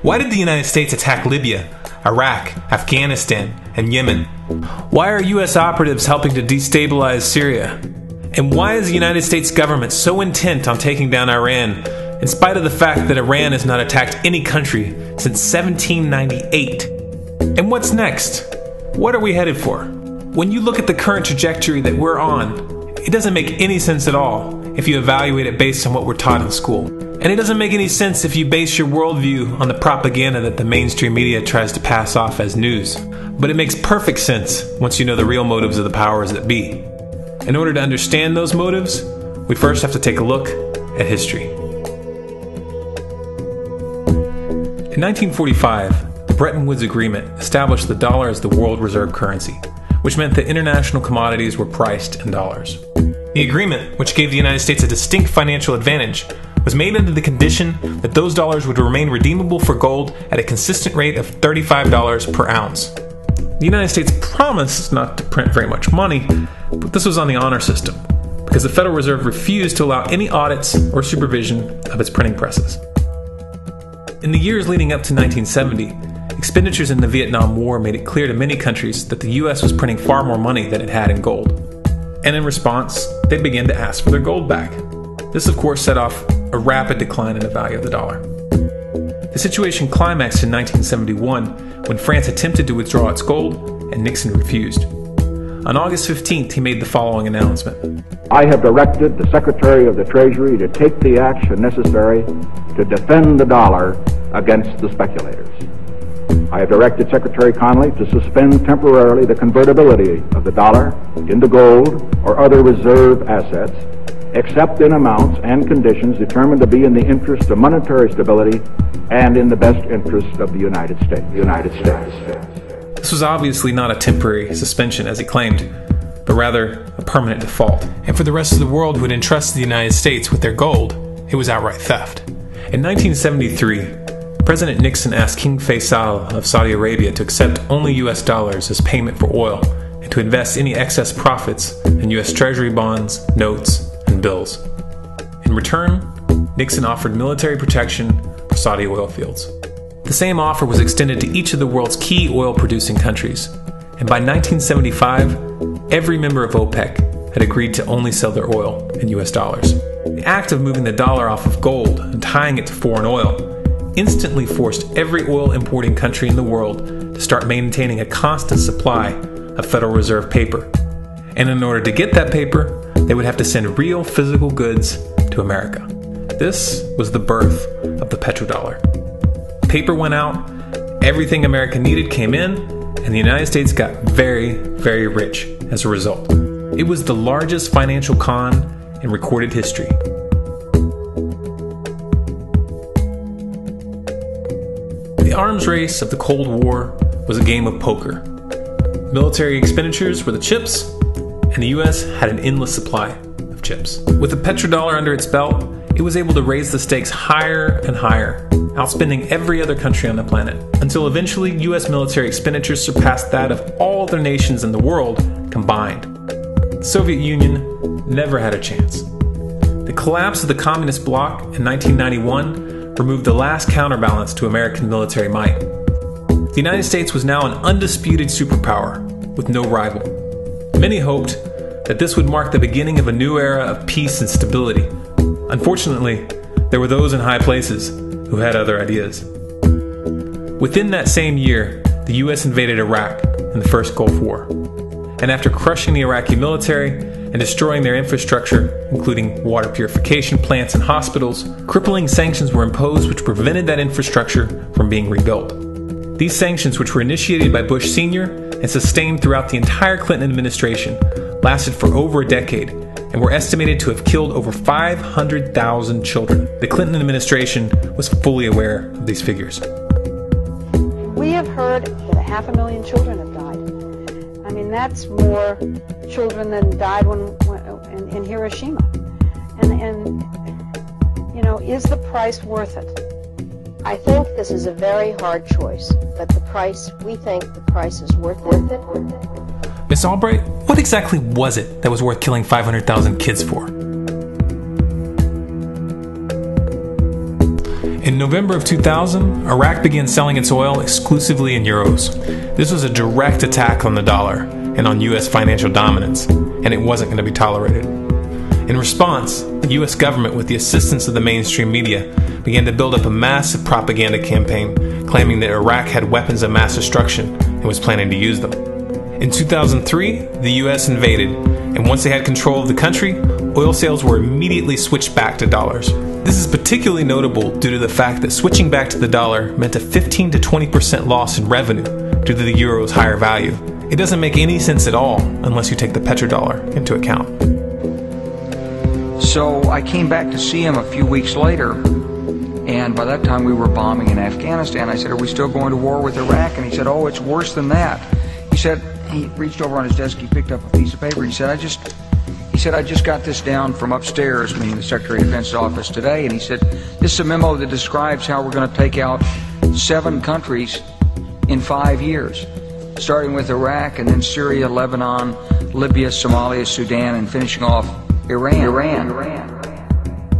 Why did the United States attack Libya, Iraq, Afghanistan, and Yemen? Why are U.S. operatives helping to destabilize Syria? And why is the United States government so intent on taking down Iran, in spite of the fact that Iran has not attacked any country since 1798? And what's next? What are we headed for? When you look at the current trajectory that we're on, it doesn't make any sense at all if you evaluate it based on what we're taught in school. And it doesn't make any sense if you base your worldview on the propaganda that the mainstream media tries to pass off as news. But it makes perfect sense once you know the real motives of the powers that be. In order to understand those motives, we first have to take a look at history. In 1945, the Bretton Woods Agreement established the dollar as the world reserve currency, which meant that international commodities were priced in dollars. The agreement, which gave the United States a distinct financial advantage, was made under the condition that those dollars would remain redeemable for gold at a consistent rate of $35 per ounce. The United States promised not to print very much money, but this was on the honor system, because the Federal Reserve refused to allow any audits or supervision of its printing presses. In the years leading up to 1970, expenditures in the Vietnam War made it clear to many countries that the U.S. was printing far more money than it had in gold. And in response, they began to ask for their gold back. This, of course, set off a rapid decline in the value of the dollar. The situation climaxed in 1971 when France attempted to withdraw its gold and Nixon refused. On August 15th, he made the following announcement. I have directed the Secretary of the Treasury to take the action necessary to defend the dollar against the speculators. I have directed Secretary Connally to suspend temporarily the convertibility of the dollar into gold or other reserve assets, except in amounts and conditions determined to be in the interest of monetary stability and in the best interest of the United States. This was obviously not a temporary suspension, as he claimed, but rather a permanent default. And for the rest of the world who had entrusted the United States with their gold, it was outright theft. In 1973, President Nixon asked King Faisal of Saudi Arabia to accept only US dollars as payment for oil and to invest any excess profits in US Treasury bonds, notes, and bills. In return, Nixon offered military protection for Saudi oil fields. The same offer was extended to each of the world's key oil-producing countries, and by 1975, every member of OPEC had agreed to only sell their oil in US dollars. The act of moving the dollar off of gold and tying it to foreign oil instantly forced every oil-importing country in the world to start maintaining a constant supply of Federal Reserve paper. And in order to get that paper, they would have to send real physical goods to America. This was the birth of the petrodollar. Paper went out, everything America needed came in, and the United States got very, very rich as a result. It was the largest financial con in recorded history. The arms race of the Cold War was a game of poker. Military expenditures were the chips, and the US had an endless supply of chips. With the petrodollar under its belt, it was able to raise the stakes higher and higher, outspending every other country on the planet, until eventually US military expenditures surpassed that of all other nations in the world combined. The Soviet Union never had a chance. The collapse of the communist bloc in 1991 removed the last counterbalance to American military might. The United States was now an undisputed superpower with no rival. Many hoped that this would mark the beginning of a new era of peace and stability. Unfortunately, there were those in high places who had other ideas. Within that same year, the US invaded Iraq in the First Gulf War. And after crushing the Iraqi military and destroying their infrastructure, including water purification plants and hospitals, crippling sanctions were imposed which prevented that infrastructure from being rebuilt. These sanctions, which were initiated by Bush Sr. and sustained throughout the entire Clinton administration, lasted for over a decade and were estimated to have killed over 500,000 children. The Clinton administration was fully aware of these figures. We have heard that 500,000 children have died. I mean, that's more children than died in Hiroshima. And you know, is the price worth it? I think this is a very hard choice, but we think the price is worth it. Miss Albright, what exactly was it that was worth killing 500,000 kids for? In November of 2000, Iraq began selling its oil exclusively in euros. This was a direct attack on the dollar and on U.S. financial dominance, and it wasn't going to be tolerated. In response, the U.S. government, with the assistance of the mainstream media, began to build up a massive propaganda campaign claiming that Iraq had weapons of mass destruction and was planning to use them. In 2003, the U.S. invaded, and once they had control of the country, oil sales were immediately switched back to dollars. This is particularly notable due to the fact that switching back to the dollar meant a 15 to 20% loss in revenue due to the euro's higher value. It doesn't make any sense at all unless you take the petrodollar into account. So I came back to see him a few weeks later, and by that time we were bombing in Afghanistan. I said, "Are we still going to war with Iraq?" And he said, "Oh, it's worse than that." He said, he reached over on his desk, he picked up a piece of paper, and he said, I just got this down from upstairs, meaning the Secretary of Defense's office today, and he said, "This is a memo that describes how we're going to take out 7 countries in 5 years, starting with Iraq, and then Syria, Lebanon, Libya, Somalia, Sudan, and finishing off Iran.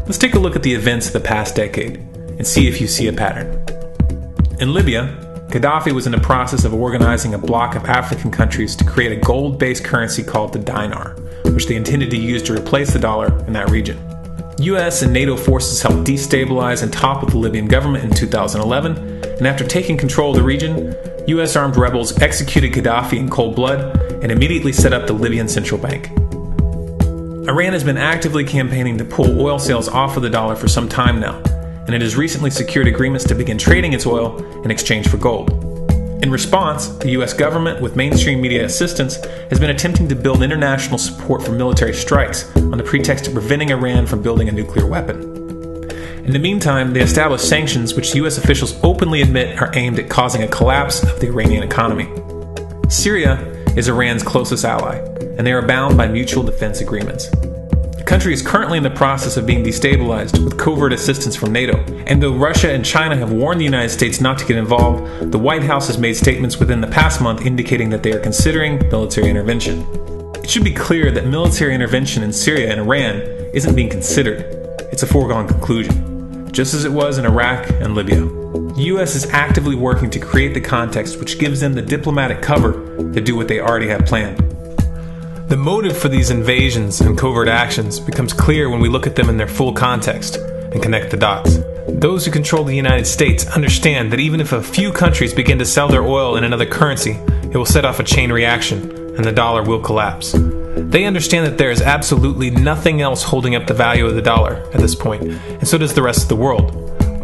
Let's take a look at the events of the past decade and see if you see a pattern. In Libya, Gaddafi was in the process of organizing a bloc of African countries to create a gold-based currency called the dinar, which they intended to use to replace the dollar in that region. US and NATO forces helped destabilize and topple the Libyan government in 2011, and after taking control of the region, US armed rebels executed Gaddafi in cold blood and immediately set up the Libyan central bank. Iran has been actively campaigning to pull oil sales off of the dollar for some time now, and it has recently secured agreements to begin trading its oil in exchange for gold. In response, the US government, with mainstream media assistance, has been attempting to build international support for military strikes on the pretext of preventing Iran from building a nuclear weapon. In the meantime, they established sanctions which US officials openly admit are aimed at causing a collapse of the Iranian economy. Syria is Iran's closest ally, and they are bound by mutual defense agreements. The country is currently in the process of being destabilized with covert assistance from NATO, and though Russia and China have warned the United States not to get involved, the White House has made statements within the past month indicating that they are considering military intervention. It should be clear that military intervention in Syria and Iran isn't being considered. It's a foregone conclusion, just as it was in Iraq and Libya. The U.S. is actively working to create the context which gives them the diplomatic cover to do what they already have planned. The motive for these invasions and covert actions becomes clear when we look at them in their full context and connect the dots. Those who control the United States understand that even if a few countries begin to sell their oil in another currency, it will set off a chain reaction and the dollar will collapse. They understand that there is absolutely nothing else holding up the value of the dollar at this point, and so does the rest of the world.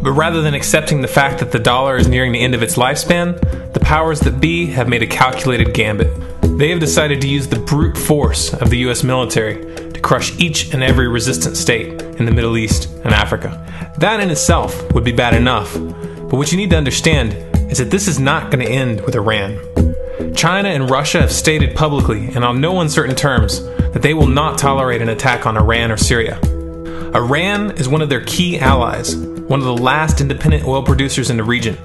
But rather than accepting the fact that the dollar is nearing the end of its lifespan, the powers that be have made a calculated gambit. They have decided to use the brute force of the US military to crush each and every resistant state in the Middle East and Africa. That in itself would be bad enough, but what you need to understand is that this is not going to end with Iran. China and Russia have stated publicly and on no uncertain terms that they will not tolerate an attack on Iran or Syria. Iran is one of their key allies, one of the last independent oil producers in the region,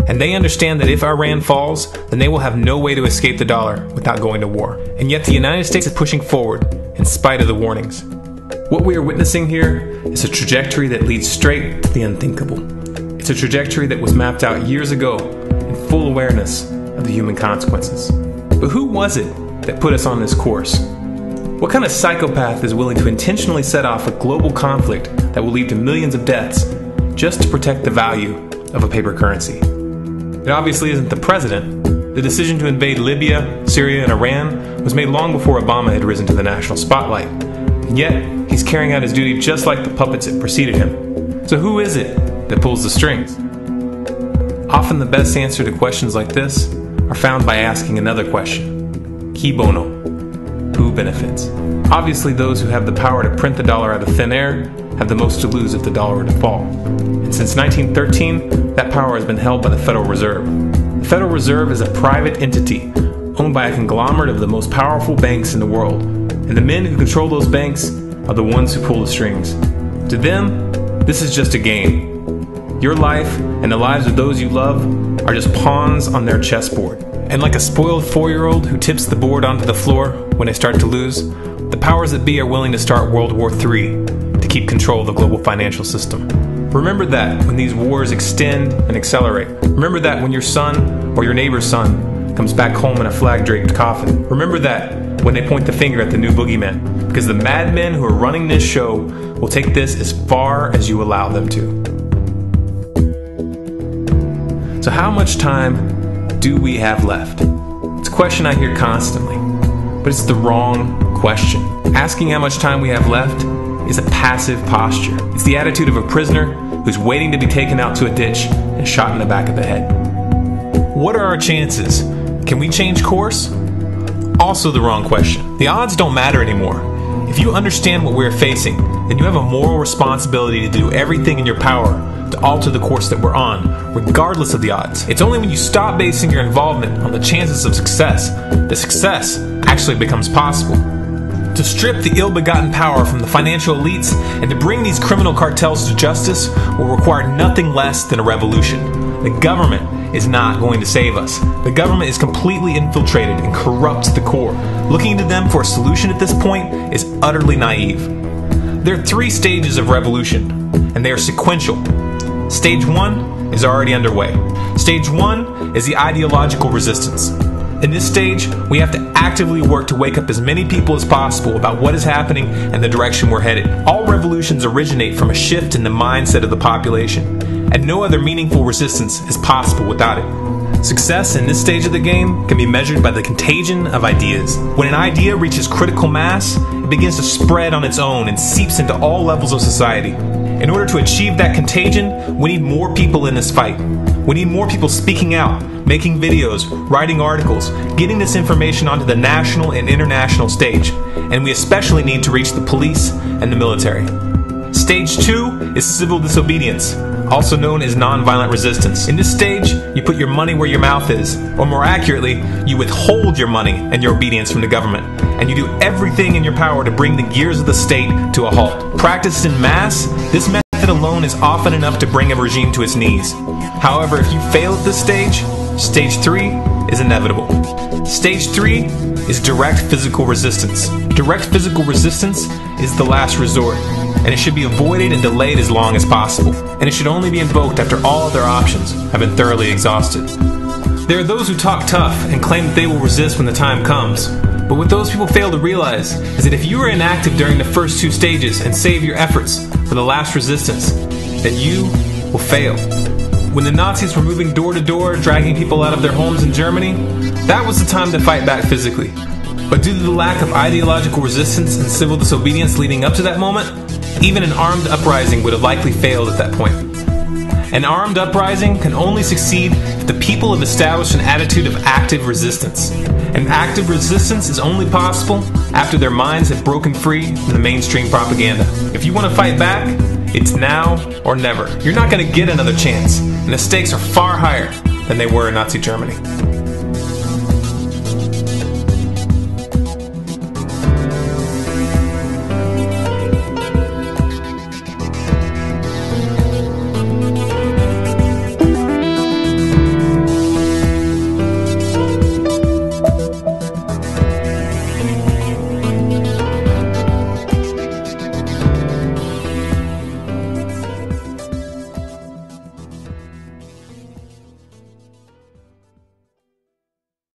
and they understand that if Iran falls, then they will have no way to escape the dollar without going to war. And yet the United States is pushing forward in spite of the warnings. What we are witnessing here is a trajectory that leads straight to the unthinkable. It's a trajectory that was mapped out years ago in full awareness of the human consequences. But who was it that put us on this course? What kind of psychopath is willing to intentionally set off a global conflict that will lead to millions of deaths just to protect the value of a paper currency? It obviously isn't the president. The decision to invade Libya, Syria, and Iran was made long before Obama had risen to the national spotlight. And yet, he's carrying out his duty just like the puppets that preceded him. So who is it that pulls the strings? Often the best answer to questions like this are found by asking another question. Qui bono? Who benefits? Obviously, those who have the power to print the dollar out of thin air have the most to lose if the dollar were to fall. And since 1913, that power has been held by the Federal Reserve. The Federal Reserve is a private entity owned by a conglomerate of the most powerful banks in the world. And the men who control those banks are the ones who pull the strings. To them, this is just a game. Your life and the lives of those you love are just pawns on their chessboard. And like a spoiled 4-year-old who tips the board onto the floor when they start to lose, the powers that be are willing to start World War III to keep control of the global financial system. Remember that when these wars extend and accelerate. Remember that when your son or your neighbor's son comes back home in a flag-draped coffin. Remember that when they point the finger at the new boogeyman, because the madmen who are running this show will take this as far as you allow them to. So how much time do we have left? It's a question I hear constantly, but it's the wrong question. Asking how much time we have left is a passive posture. It's the attitude of a prisoner who's waiting to be taken out to a ditch and shot in the back of the head. What are our chances? Can we change course? Also the wrong question. The odds don't matter anymore. If you understand what we're facing, then you have a moral responsibility to do everything in your power to alter the course that we're on, regardless of the odds. It's only when you stop basing your involvement on the chances of success that success actually becomes possible. To strip the ill-begotten power from the financial elites and to bring these criminal cartels to justice will require nothing less than a revolution. The government is not going to save us. The government is completely infiltrated and corrupt to the core. Looking to them for a solution at this point is utterly naive. There are 3 stages of revolution, and they are sequential. Stage 1 is already underway. Stage 1 is the ideological resistance. In this stage, we have to actively work to wake up as many people as possible about what is happening and the direction we're headed. All revolutions originate from a shift in the mindset of the population, and no other meaningful resistance is possible without it. Success in this stage of the game can be measured by the contagion of ideas. When an idea reaches critical mass, it begins to spread on its own and seeps into all levels of society. In order to achieve that contagion, we need more people in this fight. We need more people speaking out, making videos, writing articles, getting this information onto the national and international stage. And we especially need to reach the police and the military. Stage 2 is civil disobedience, also known as nonviolent resistance. In this stage, you put your money where your mouth is, or more accurately, you withhold your money and your obedience from the government, and you do everything in your power to bring the gears of the state to a halt. Practiced in mass, this method alone is often enough to bring a regime to its knees. However, if you fail at this stage, Stage 3 is inevitable. Stage 3 is direct physical resistance. Direct physical resistance is the last resort, and it should be avoided and delayed as long as possible, and it should only be invoked after all other options have been thoroughly exhausted. There are those who talk tough and claim that they will resist when the time comes, but what those people fail to realize is that if you are inactive during the first 2 stages and save your efforts for the last resistance, then you will fail. When the Nazis were moving door to door, dragging people out of their homes in Germany, that was the time to fight back physically. But due to the lack of ideological resistance and civil disobedience leading up to that moment, even an armed uprising would have likely failed at that point. An armed uprising can only succeed if the people have established an attitude of active resistance. And active resistance is only possible after their minds have broken free from the mainstream propaganda. If you want to fight back, it's now or never. You're not going to get another chance, and the stakes are far higher than they were in Nazi Germany.